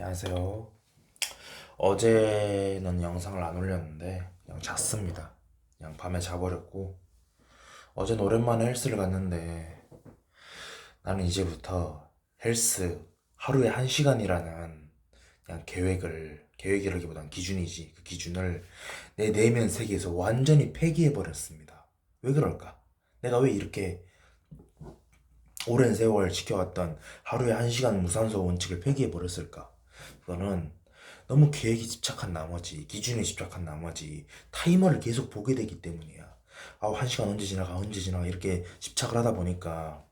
안녕하세요. 어제는 영상을 안 올렸는데 그냥 잤습니다. 그냥 밤에 자버렸고 어제는 오랜만에 헬스를 갔는데 나는 이제부터 헬스 하루에 1시간이라는 그냥 계획이라기보단 기준이지 그 기준을 내 내면 세계에서 완전히 폐기해버렸습니다. 왜 그럴까? 내가 왜 이렇게 오랜 세월 지켜왔던 하루에 1시간 무산소 원칙을 폐기해버렸을까? 그거는 너무 계획에 집착한 나머지, 기준에 집착한 나머지, 타이머를 계속 보게 되기 때문이야. 아우, 1시간 언제 지나가, 이렇게 집착을 하다 보니까,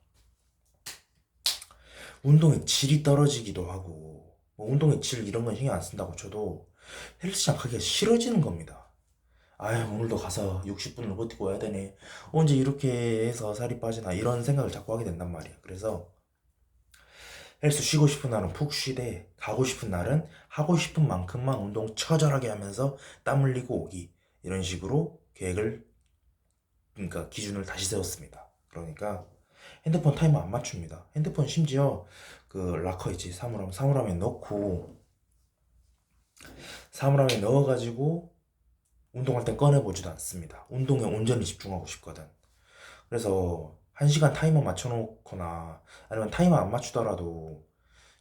운동의 질이 떨어지기도 하고, 뭐 운동의 질 이런 건 신경 안 쓴다고 쳐도, 헬스장 가기가 싫어지는 겁니다. 아유, 오늘도 가서 60분을 버티고 와야 되네. 언제 이렇게 해서 살이 빠지나, 이런 생각을 자꾸 하게 된단 말이야. 그래서, 헬스 쉬고 싶은 날은 푹 쉬되 가고 싶은 날은 하고 싶은 만큼만 운동 처절하게 하면서 땀 흘리고 오기 이런 식으로 계획을 그러니까 기준을 다시 세웠습니다. 그러니까 핸드폰 타이머 안 맞춥니다. 핸드폰 심지어 그 락커 있지 사물함에 넣고 사물함에 넣어가지고 운동할 땐 꺼내보지도 않습니다. 운동에 온전히 집중하고 싶거든. 그래서 1시간 타이머 맞춰놓거나 아니면 타이머 안 맞추더라도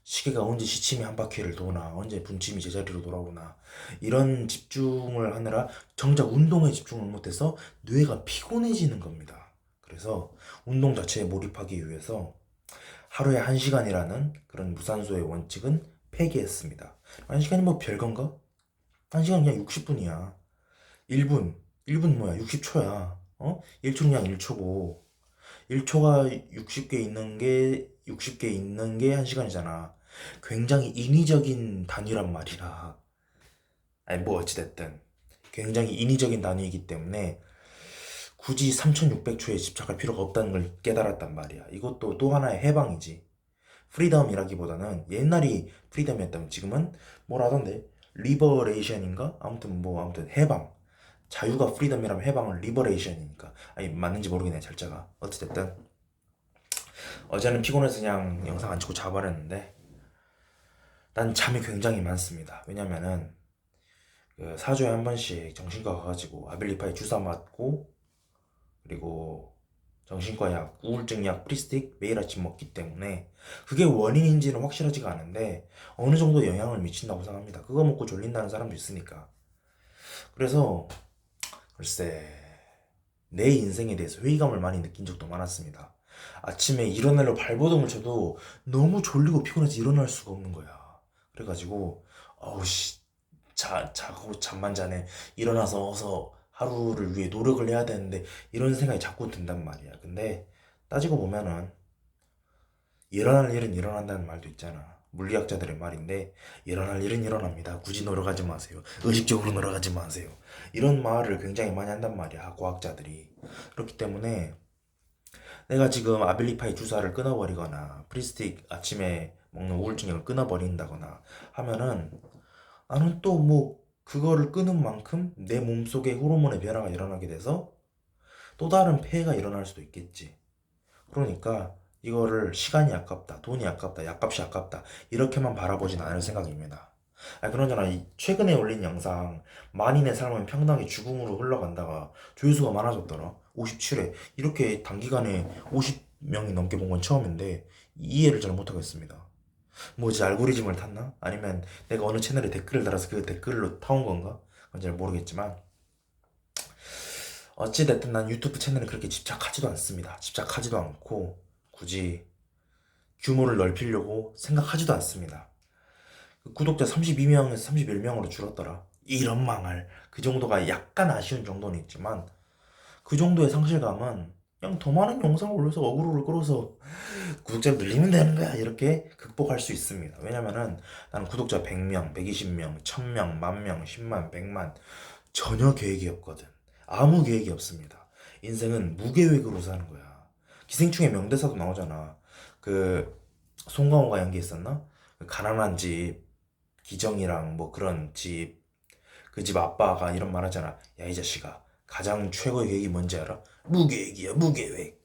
시계가 언제 시침이 한 바퀴를 도나, 언제 분침이 제자리로 돌아오나, 이런 집중을 하느라 정작 운동에 집중을 못해서 뇌가 피곤해지는 겁니다. 그래서 운동 자체에 몰입하기 위해서 하루에 1시간이라는 그런 무산소의 원칙은 폐기했습니다. 1시간이 뭐 별건가? 1시간 그냥 60분이야. 1분 뭐야? 60초야. 1초는 그냥 1초고. 1초가 60개 있는 게 1시간이잖아. 굉장히 인위적인 단위란 말이라. 아니, 뭐 어찌됐든. 굉장히 인위적인 단위이기 때문에 굳이 3600초에 집착할 필요가 없다는 걸 깨달았단 말이야. 이것도 또 하나의 해방이지. 프리덤이라기보다는 옛날이 프리덤이었다면 지금은 뭐라 하던데? 리버레이션인가? 아무튼 해방. 자유가 프리덤이라면 해방은 리버레이션이니까. 아니, 맞는지 모르겠네, 절자가. 어찌됐든. 어제는 피곤해서 그냥 영상 안 찍고 자버렸는데 난 잠이 굉장히 많습니다. 왜냐면은 그 4주에 한 번씩 정신과 가가지고 아빌리파이 주사 맞고 그리고 정신과 약, 우울증 약, 프리스틱 매일 아침 먹기 때문에 그게 원인인지는 확실하지가 않은데 어느 정도 영향을 미친다고 생각합니다. 그거 먹고 졸린다는 사람도 있으니까. 그래서 글쎄 내 인생에 대해서 회의감을 많이 느낀 적도 많았습니다. 아침에 일어나려 발버둥을 쳐도 너무 졸리고 피곤해서 일어날 수가 없는 거야. 그래가지고 어우 씨 자고 잠만 자네. 일어나서 어서 하루를 위해 노력을 해야 되는데 이런 생각이 자꾸 든단 말이야. 근데 따지고 보면은 일어날 일은 일어난다는 말도 있잖아. 물리학자들의 말인데 일어날 일은 일어납니다. 굳이 노력하지 마세요. 의식적으로 노력하지 마세요. 이런 말을 굉장히 많이 한단 말이야. 과학자들이. 그렇기 때문에 내가 지금 아빌리파이 주사를 끊어버리거나 프리스틱 아침에 먹는 우울증약을 끊어버린다거나 하면은 나는 또 뭐 그거를 끊은 만큼 내 몸속에 호르몬의 변화가 일어나게 돼서 또 다른 폐해가 일어날 수도 있겠지. 그러니까 이거를 시간이 아깝다, 돈이 아깝다, 약값이 아깝다 이렇게만 바라보진 않을 생각입니다. 그러잖아 최근에 올린 영상 만인의 삶은 평등하게 죽음으로 흘러간다가 조회수가 많아졌더라. 57회 이렇게 단기간에 50명이 넘게 본 건 처음인데 이해를 잘 못하겠습니다. 뭐지 알고리즘을 탔나? 아니면 내가 어느 채널에 댓글을 달아서 그 댓글로 타온 건가? 그건 잘 모르겠지만 어찌됐든 난 유튜브 채널에 그렇게 집착하지도 않습니다. 집착하지도 않고 굳이 규모를 넓히려고 생각하지도 않습니다. 그 구독자 32명에서 31명으로 줄었더라. 이런 망할. 그 정도가 약간 아쉬운 정도는 있지만 그 정도의 상실감은 그냥 더 많은 영상을 올려서 어그로를 끌어서 구독자를 늘리면 되는 거야. 이렇게 극복할 수 있습니다. 왜냐면은 나는 구독자 100명, 120명, 1000명, 10,000명, 10만, 100만 전혀 계획이 없거든. 아무 계획이 없습니다. 인생은 무계획으로 사는 거야. 기생충의 명대사도 나오잖아. 그 송강호가 연기했었나? 그 가난한 집, 기정이랑 뭐 그런 집, 그 집 아빠가 이런 말 하잖아. 야, 이 자식아. 가장 최고의 계획이 뭔지 알아? 무계획이야, 무계획.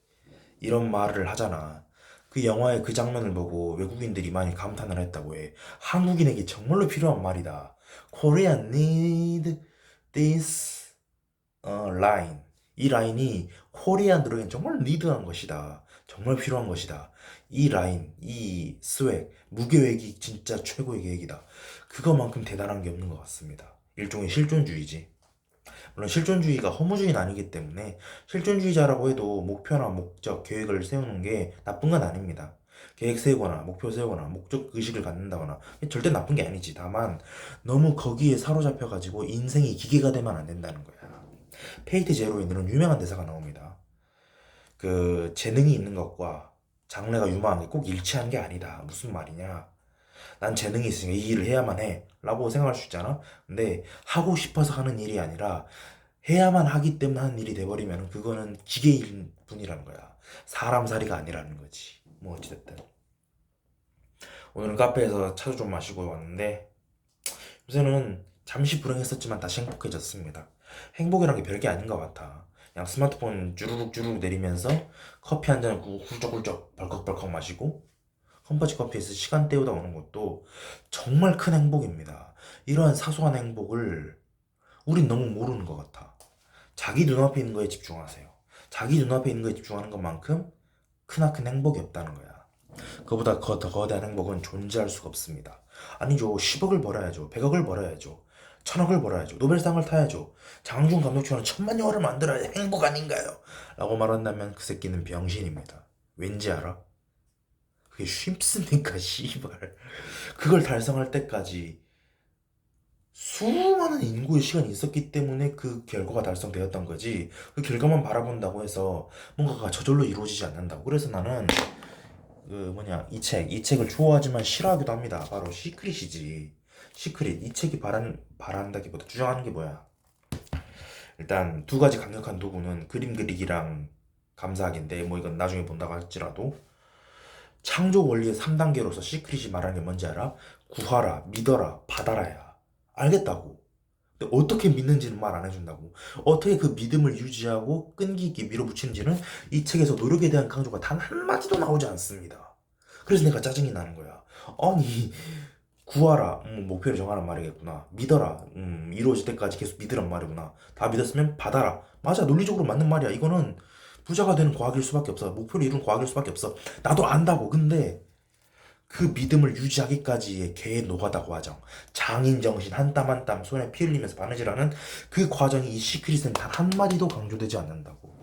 이런 말을 하잖아. 그 영화의 그 장면을 보고 외국인들이 많이 감탄을 했다고 해. 한국인에게 정말로 필요한 말이다. Korean need this line. 이 라인이 코리안들에겐 정말 니드한 것이다. 정말 필요한 것이다. 이 라인, 이 스웩, 무계획이 진짜 최고의 계획이다. 그거만큼 대단한 게 없는 것 같습니다. 일종의 실존주의지. 물론 실존주의가 허무주의는 아니기 때문에 실존주의자라고 해도 목표나 목적, 계획을 세우는 게 나쁜 건 아닙니다. 계획 세우거나 목표 세우거나 목적 의식을 갖는다거나 절대 나쁜 게 아니지. 다만 너무 거기에 사로잡혀가지고 인생이 기계가 되면 안 된다는 거야. 페이트 제로인 이런 유명한 대사가 나옵니다. 그 재능이 있는 것과 장래가 유망한 게 꼭 일치하는 게 아니다. 무슨 말이냐? 난 재능이 있으니까 이 일을 해야만 해. 라고 생각할 수 있잖아. 근데 하고 싶어서 하는 일이 아니라 해야만 하기 때문에 하는 일이 돼버리면 그거는 기계일 뿐이라는 거야. 사람 살이가 아니라는 거지. 뭐 어찌됐든. 오늘은 카페에서 차도 좀 마시고 왔는데 요새는 잠시 불행했었지만 다시 행복해졌습니다. 행복이란 게 별게 아닌 것 같아. 그냥 스마트폰 주르륵 내리면서 커피 한 잔을 훌쩍훌쩍 벌컥벌컥 마시고 컴퍼치 커피에서 시간 때우다 오는 것도 정말 큰 행복입니다. 이러한 사소한 행복을 우린 너무 모르는 것 같아. 자기 눈앞에 있는 거에 집중하세요. 자기 눈앞에 있는 거에 집중하는 것만큼 크나큰 행복이 없다는 거야. 그보다 더 거대한 행복은 존재할 수가 없습니다. 아니죠. 10억을 벌어야죠. 100억을 벌어야죠. 1000억을 벌어야죠. 노벨상을 타야죠. 장항준 감독처럼 1000만 영화를 만들어야 행복 아닌가요? 라고 말한다면 그 새끼는 병신입니다. 왠지 알아? 그게 쉽습니까, 씨발. 그걸 달성할 때까지 수많은 인구의 시간이 있었기 때문에 그 결과가 달성되었던 거지. 그 결과만 바라본다고 해서 뭔가가 저절로 이루어지지 않는다고. 그래서 나는 이 책을 좋아하지만 싫어하기도 합니다. 바로 시크릿이지. 시크릿. 이 책이 바란다기보다 주장하는 게 뭐야? 일단 두 가지 강력한 도구는 그림 그리기랑 감사하기인데, 뭐 이건 나중에 본다고 할지라도 창조 원리의 3단계로서 시크릿이 말하는 게 뭔지 알아? 구하라, 믿어라, 받아라야. 알겠다고. 근데 어떻게 믿는지는 말 안 해준다고. 어떻게 그 믿음을 유지하고 끈기 있게 밀어붙이는지는 이 책에서 노력에 대한 강조가 단 한마디도 나오지 않습니다. 그래서 내가 짜증이 나는 거야. 아니, 구하라, 목표를 정하는 말이겠구나. 믿어라, 이루어질 때까지 계속 믿으란 말이구나. 다 믿었으면 받아라. 맞아, 논리적으로 맞는 말이야. 이거는 부자가 되는 과학일 수밖에 없어. 목표를 이룬 과학일 수밖에 없어. 나도 안다고. 근데 그 믿음을 유지하기까지의 개의 노가다 과정, 장인 정신 한 땀 한 땀 손에 피 흘리면서 바느질하는 그 과정이 이 시크릿은 단 한마디도 강조되지 않는다고.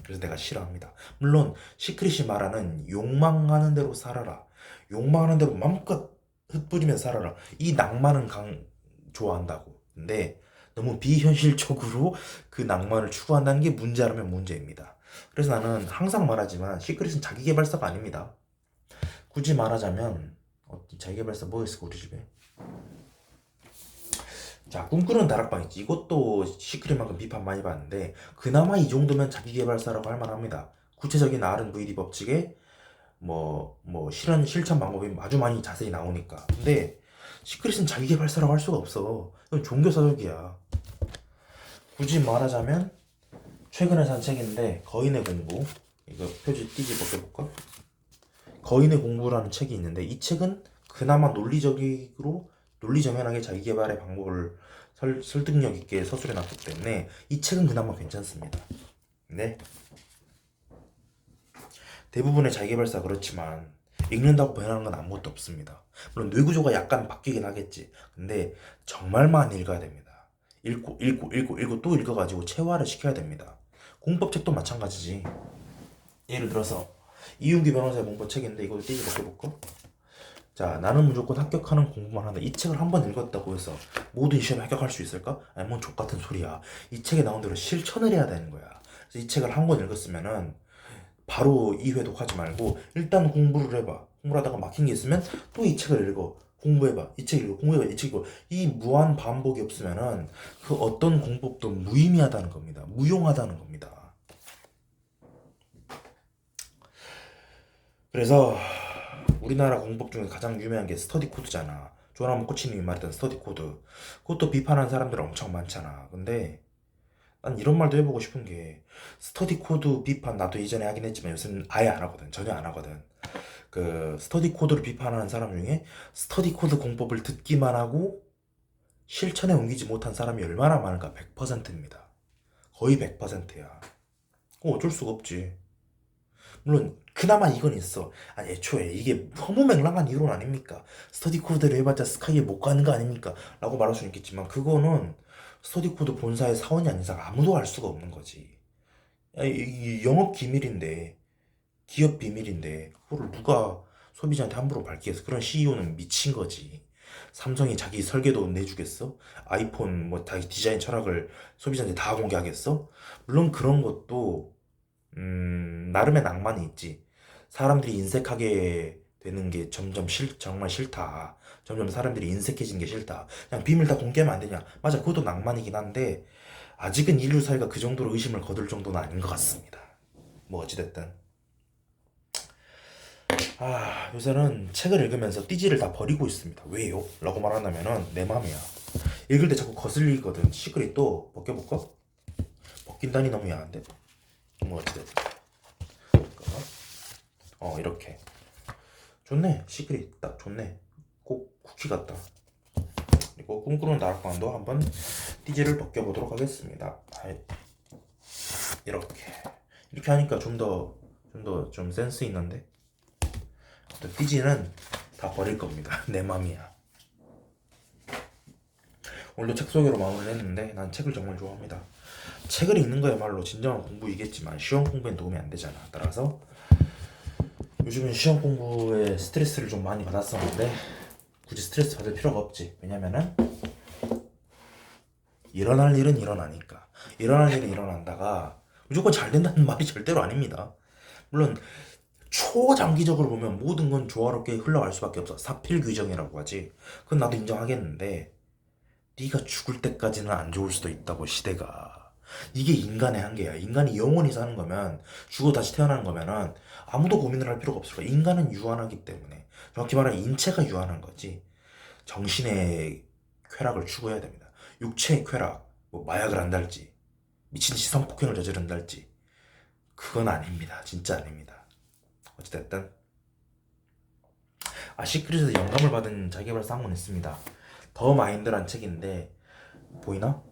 그래서 내가 싫어합니다. 물론 시크릿이 말하는 욕망하는 대로 살아라, 욕망하는 대로 마음껏 흩뿌리면서 살아라, 이 낭만은 좋아한다고. 근데 너무 비현실적으로 그 낭만을 추구한다는 게 문제라면 문제입니다. 그래서 나는 항상 말하지만 시크릿은 자기계발서가 아닙니다. 굳이 말하자면 자기계발서 뭐 있을까 우리 집에? 자, 꿈꾸는 다락방 있지. 이것도 시크릿만큼 비판 많이 받는데 그나마 이 정도면 자기계발서라고 할 만합니다. 구체적인 R&VD 법칙에 실천 방법이 아주 많이 자세히 나오니까. 근데 시크릿은 자기계발서라고 할 수가 없어. 이건 종교서적이야. 굳이 말하자면 최근에 산 책인데 거인의 공부, 이거 표지 띄지 벗겨볼까? 거인의 공부라는 책이 있는데 이 책은 그나마 논리정연하게 자기계발의 방법을 설득력 있게 서술해 놨기 때문에 이 책은 그나마 괜찮습니다. 네. 대부분의 자기계발사 그렇지만 읽는다고 변하는 건 아무것도 없습니다. 물론 뇌구조가 약간 바뀌긴 하겠지. 근데 정말 많이 읽어야 됩니다. 읽고 또 읽어가지고 체화를 시켜야 됩니다. 공법책도 마찬가지지. 예를 들어서 이윤기 변호사의 공법책인데 이거 띄지 벗겨볼까? 자, 나는 무조건 합격하는 공부만 한다. 이 책을 한 번 읽었다고 해서 모든 시험에 합격할 수 있을까? 아니, 뭔 족같은 소리야. 이 책에 나온 대로 실천을 해야 되는 거야. 그래서 이 책을 한 번 읽었으면은 바로 이회독 하지 말고 일단 공부를 해봐. 공부를 하다가 막힌 게 있으면 또 이 책을 읽어. 공부해봐. 이 책 읽어. 공부해봐. 이 책 읽어. 이 무한 반복이 없으면은 그 어떤 공법도 무의미하다는 겁니다. 무용하다는 겁니다. 그래서 우리나라 공법 중에 가장 유명한 게 스터디 코드잖아. 조나무 코치님이 말했던 스터디 코드. 그것도 비판하는 사람들 엄청 많잖아. 근데 난 이런 말도 해보고 싶은 게 스터디 코드 비판 나도 이전에 하긴 했지만 요새는 아예 안 하거든. 전혀 안 하거든. 그 스터디 코드를 비판하는 사람 중에 스터디 코드 공법을 듣기만 하고 실천에 옮기지 못한 사람이 얼마나 많을까? 100%입니다. 거의 100%야. 어쩔 수가 없지. 물론 그나마 이건 있어. 아니 애초에 이게 너무 맹랑한 이론 아닙니까? 스터디 코드를 해봤자 스카이에 못 가는 거 아닙니까? 라고 말할 수는 있겠지만 그거는 스터디 코드 본사의 사원이 아닌 이상 아무도 알 수가 없는 거지. 이 영업 기밀인데, 기업 비밀인데 그거를 누가 소비자한테 함부로 밝히겠어? 그런 CEO는 미친 거지. 삼성이 자기 설계도 내주겠어? 아이폰 뭐 다 디자인 철학을 소비자한테 다 공개하겠어? 물론 그런 것도 나름의 낭만이 있지. 사람들이 인색하게 되는 게 점점 정말 싫다. 점점 사람들이 인색해지는 게 싫다. 그냥 비밀 다 공개하면 안 되냐? 맞아, 그것도 낭만이긴 한데 아직은 인류 사회가 그 정도로 의심을 거둘 정도는 아닌 것 같습니다. 뭐 어찌됐든 요새는 책을 읽으면서 띠지를 다 버리고 있습니다. 왜요? 라고 말한다면은 내 맘이야. 읽을 때 자꾸 거슬리거든. 시크릿 또 벗겨볼까? 벗긴다니 너무 야한데. 뭐 어찌됐든 잠깐만. 이렇게 좋네. 시크릿 딱 좋네. 꼭 쿠키 같다. 그리고 꿈꾸는 나락방도 한번 띠지를 벗겨보도록 하겠습니다. 이렇게 하니까 좀 더 좀 센스 있는데. 또 띠지는 다 버릴 겁니다. 내 맘이야. 오늘도 책 소개로 마무리를 했는데 난 책을 정말 좋아합니다. 책을 읽는 거야말로 진정한 공부이겠지만 시험 공부엔 도움이 안 되잖아. 따라서 요즘은 시험 공부에 스트레스를 좀 많이 받았었는데 굳이 스트레스 받을 필요가 없지. 왜냐면은 일어날 일은 일어나니까. 일어날 일은 일어난다가 무조건 잘 된다는 말이 절대로 아닙니다. 물론 초장기적으로 보면 모든 건 조화롭게 흘러갈 수밖에 없어. 사필귀정이라고 하지. 그건 나도 인정하겠는데 네가 죽을 때까지는 안 좋을 수도 있다고. 시대가 이게 인간의 한계야. 인간이 영원히 사는 거면 죽어 다시 태어나는 거면은 아무도 고민을 할 필요가 없을 거야. 인간은 유한하기 때문에. 정확히 말하면 인체가 유한한 거지. 정신의 쾌락을 추구해야 됩니다. 육체의 쾌락, 뭐 마약을 한달지 미친 듯이 성폭행을 저지른달지 그건 아닙니다. 진짜 아닙니다. 어찌됐든 시크릿에서 영감을 받은 자기개발서 한 권 있습니다. 더 마인드란 책인데 보이나?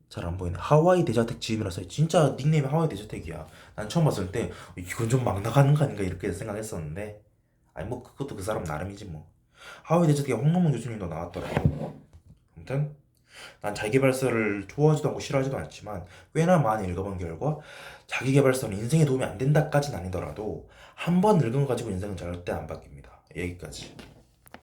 잘 안 보이네. 하와이 대저택 지음이라서 진짜 닉네임이 하와이 대저택이야. 난 처음 봤을 때 이건 좀 막 나가는 거 아닌가 이렇게 생각했었는데 아니 뭐 그것도 그 사람 나름이지 뭐. 하와이 대저택에 홍명문 교수님도 나왔더라고. 아무튼 난 자기계발서를 좋아하지도 않고 싫어하지도 않지만 꽤나 많이 읽어본 결과 자기계발서는 인생에 도움이 안 된다까지는 아니더라도 한 번 읽은 거 가지고 인생은 절대 안 바뀝니다. 여기까지.